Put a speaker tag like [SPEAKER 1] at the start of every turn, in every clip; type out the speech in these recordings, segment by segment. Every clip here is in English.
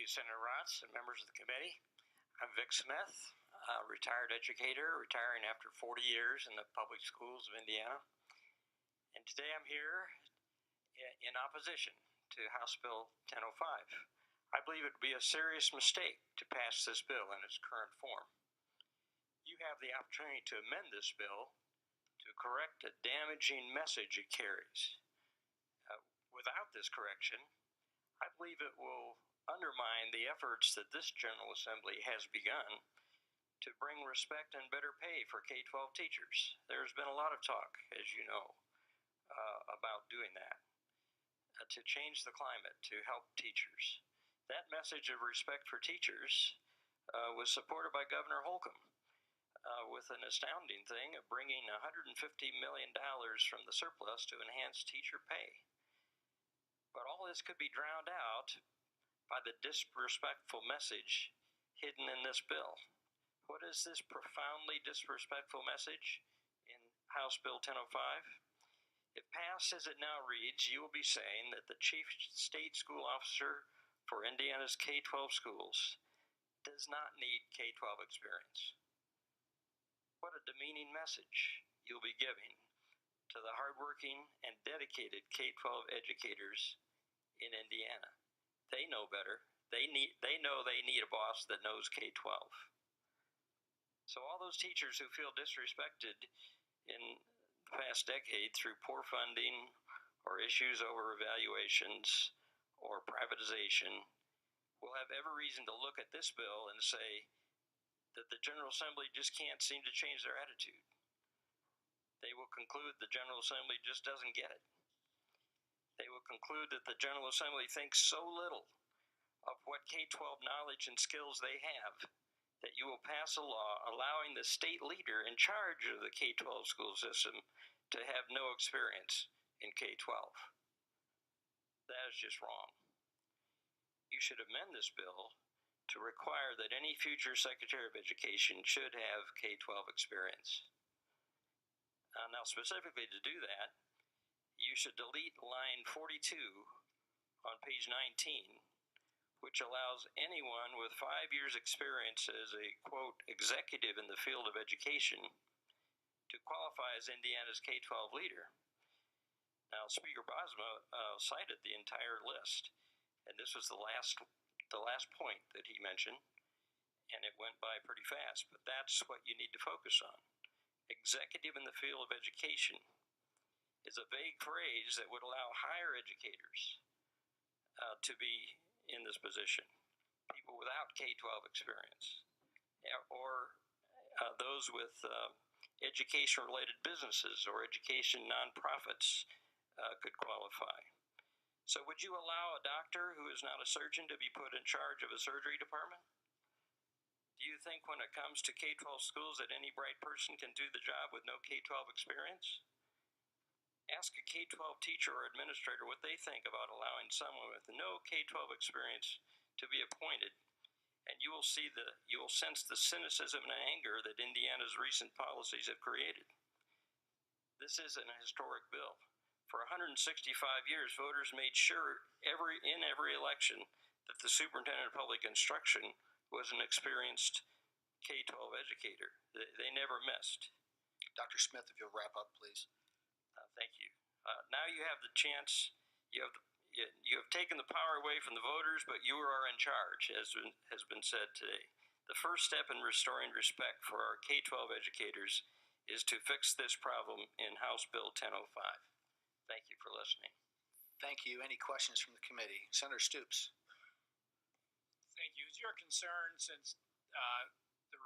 [SPEAKER 1] you, Senator Rotz and members of the committee. I'm Vic Smith, a retired educator, retiring after 40 years in the public schools of Indiana. And today I'm here in opposition to House Bill 1005. I believe it would be a serious mistake to pass this bill in its current form. You have the opportunity to amend this bill to correct a damaging message it carries. Without this correction, I believe it will undermine the efforts that this General Assembly has begun to bring respect and better pay for K-12 teachers. There's been a lot of talk, as you know, about doing that, to change the climate, to help teachers. That message of respect for teachers was supported by Governor Holcomb with an astounding thing of bringing $150 million from the surplus to enhance teacher pay. But all this could be drowned out by the disrespectful message hidden in this bill. What is this profoundly disrespectful message in House Bill 1005? If passed as it now reads, you will be saying that the chief state school officer for Indiana's K-12 schools does not need K-12 experience. What a demeaning message you'll be giving to the hardworking and dedicated K-12 educators in Indiana. They know better. They know they need a boss that knows K-12. So all those teachers who feel disrespected in the past decade through poor funding or issues over evaluations or privatization will have every reason to look at this bill and say that the General Assembly just can't seem to change their attitude. They will conclude the General Assembly just doesn't get it. They will conclude that the General Assembly thinks so little of what K-12 knowledge and skills they have that you will pass a law allowing the state leader in charge of the K-12 school system to have no experience in K-12. That is just wrong. You should amend this bill to require that any future Secretary of Education should have K-12 experience. Now, specifically to do that, you should delete line 42 on page 19, which allows anyone with 5 years' experience as a, quote, executive in the field of education to qualify as Indiana's K-12 leader. Now, Speaker Bosma cited the entire list, and this was the last point that he mentioned, and it went by pretty fast, but that's what you need to focus on. Executive in the field of education is a vague phrase that would allow higher educators to be in this position, people without K-12 experience, or those with education-related businesses or education nonprofits could qualify. So would you allow a doctor who is not a surgeon to be put in charge of a surgery department? Do you think when it comes to K-12 schools that any bright person can do the job with no K-12 experience? Ask a K-12 teacher or administrator what they think about allowing someone with no K-12 experience to be appointed, and you will sense the cynicism and anger that Indiana's recent policies have created. This is an historic bill. For 165 years, voters made sure in every election that the superintendent of public instruction was an experienced K-12 educator. They never missed.
[SPEAKER 2] Dr. Smith, if you'll wrap up, please.
[SPEAKER 1] Thank you. Now you have the chance. You have taken the power away from the voters, but you are in charge, as has been said today. The first step in restoring respect for our K-12 educators is to fix this problem in House Bill 1005. Thank you for listening.
[SPEAKER 2] Thank you. Any questions from the committee? Senator Stoops.
[SPEAKER 3] Thank you. Is your concern, since the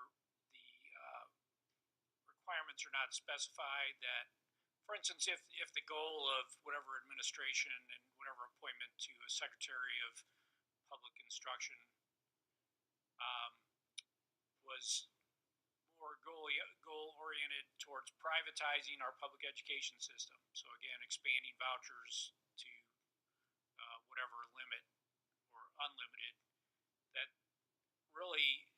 [SPEAKER 3] requirements are not specified, that, for instance, if the goal of whatever administration and whatever appointment to a Secretary of Public Instruction was more goal-oriented towards privatizing our public education system, so again, expanding vouchers to whatever limit or unlimited, that really,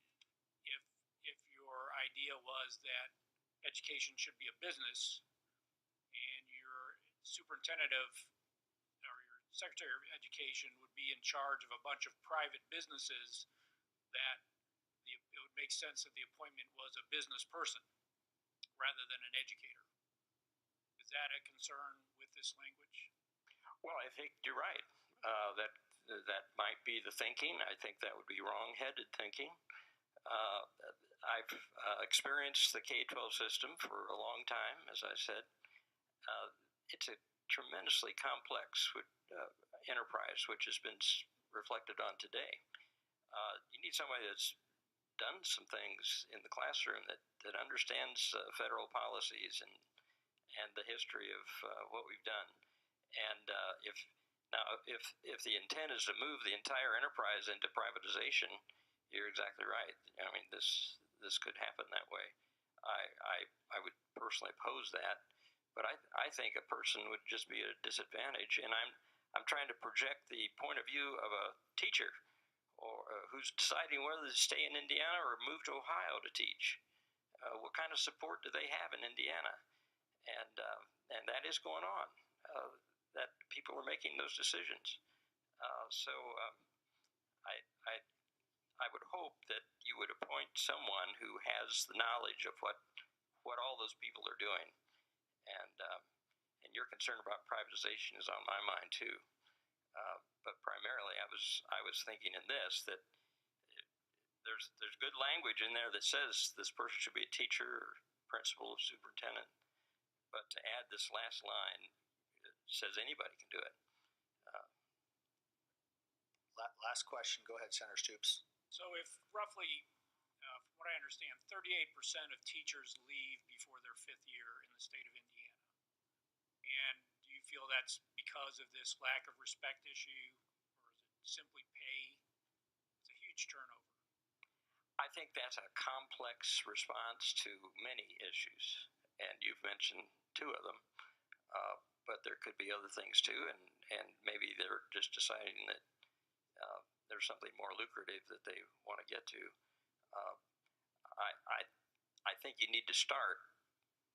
[SPEAKER 3] if your idea was that education should be a business, and your superintendent of, or your Secretary of Education would be in charge of a bunch of private businesses, that it would make sense that the appointment was a business person rather than an educator. Is that a concern with this language?
[SPEAKER 1] Well, I think you're right. That might be the thinking. I think that would be wrong-headed thinking. I've experienced the K-12 system for a long time, as I said. It's a tremendously complex enterprise, which has been reflected on today. You need somebody that's done some things in the classroom that understands federal policies and the history of what we've done. And if the intent is to move the entire enterprise into privatization, you're exactly right. I mean, this could happen that way. I would personally oppose that, but I think a person would just be at a disadvantage. And I'm trying to project the point of view of a teacher, or who's deciding whether to stay in Indiana or move to Ohio to teach. What kind of support do they have in Indiana? And that is going on. That people are making those decisions. So I would hope that you would appoint someone who has the knowledge of what all those people are doing, and your concern about privatization is on my mind too. But primarily, I was thinking in this that there's good language in there that says this person should be a teacher, or principal, or superintendent, but to add this last line, it says anybody can do it.
[SPEAKER 2] Last question. Go ahead, Senator Stoops.
[SPEAKER 3] So if roughly, from what I understand, 38% of teachers leave before their 5th year in the state of Indiana, and do you feel that's because of this lack of respect issue, or is it simply pay? It's a huge turnover.
[SPEAKER 1] I think that's a complex response to many issues, and you've mentioned 2 of them, but there could be other things too, and maybe they're just deciding that there's something more lucrative that they want to get to. I think you need to start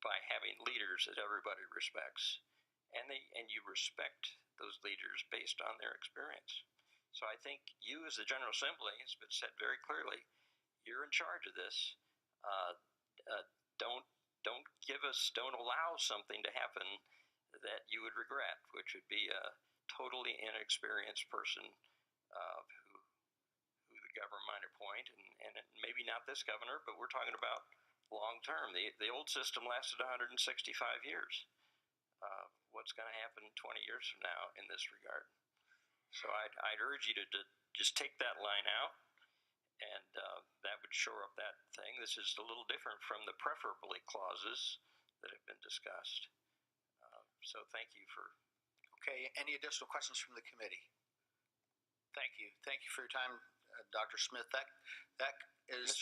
[SPEAKER 1] by having leaders that everybody respects, and you respect those leaders based on their experience. So I think you, as the General Assembly, it's been said very clearly, you're in charge of this. Don't allow something to happen that you would regret, which would be a totally inexperienced person who the governor might appoint, and maybe not this governor, but we're talking about long term. The old system lasted 165 years. What's going to happen 20 years from now in this regard? So I'd urge you to just take that line out, and that would shore up that thing. This is a little different from the preferably clauses that have been discussed. So thank you for...
[SPEAKER 2] Okay, any additional questions from the committee? Thank you. Thank you for your time, Dr. Smith. That is...